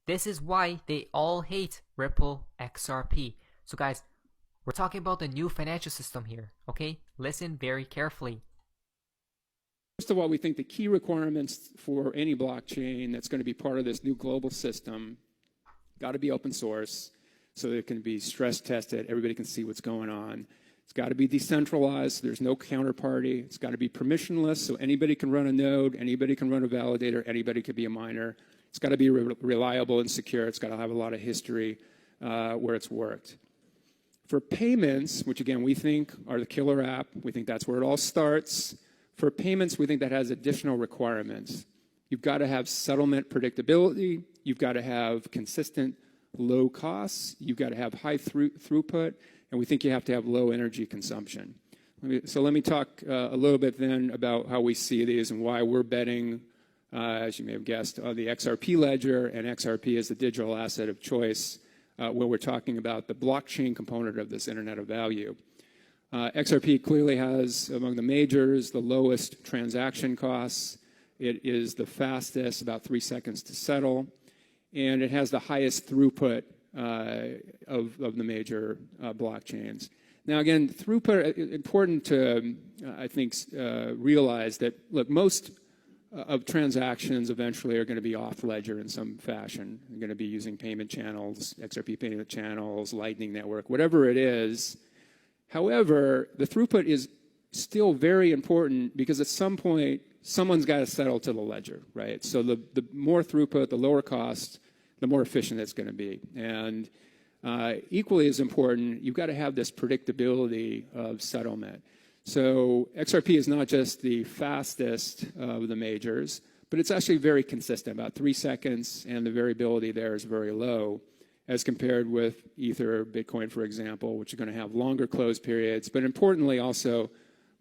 This is why they all hate Ripple XRP. So guys, we're talking about the new financial system here, okay? Listen very carefully. First of all, we think the key requirements for any blockchain that's going to be part of this new global system got to be open source so that it can be stress tested, everybody can see what's going on. It's got to be decentralized, there's no counterparty. It's got to be permissionless, so anybody can run a node, anybody can run a validator, anybody could be a miner. It's got to be reliable and secure. It's got to have a lot of history where it's worked. For payments, which again we think are the killer app, we think that's where it all starts. For payments, we think that has additional requirements. You've got to have settlement predictability. You've got to have consistent low costs. You've got to have high throughput. And we think you have to have low energy consumption. So let me talk a little bit then about how we see these and why we're betting, as you may have guessed, on the Xrp Ledger and Xrp as the digital asset of choice when we're talking about the blockchain component of this Internet of Value. Xrp clearly has, among the majors, the lowest transaction costs. It is the fastest, about 3 seconds to settle. And it has the highest throughput of the major blockchains. Now, again, throughput, important to, I think, realize that, look, most of transactions eventually are going to be off ledger in some fashion. They're going to be using payment channels, XRP payment channels, Lightning Network, whatever it is. However, the throughput is still very important because at some point, someone's got to settle to the ledger, right? So the more throughput, the lower cost, the more efficient it's going to be. And equally as important, you've got to have this predictability of settlement. So XRP is not just the fastest of the majors, but it's actually very consistent, about 3 seconds, and the variability there is very low as compared with Ether, Bitcoin, for example, which are going to have longer close periods, but importantly also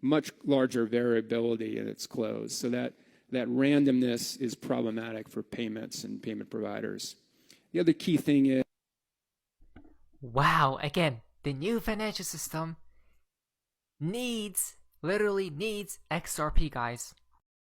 much larger variability in its close. So that randomness is problematic for payments and payment providers. The other key thing is... Wow, again, the new financial system literally needs XRP, guys.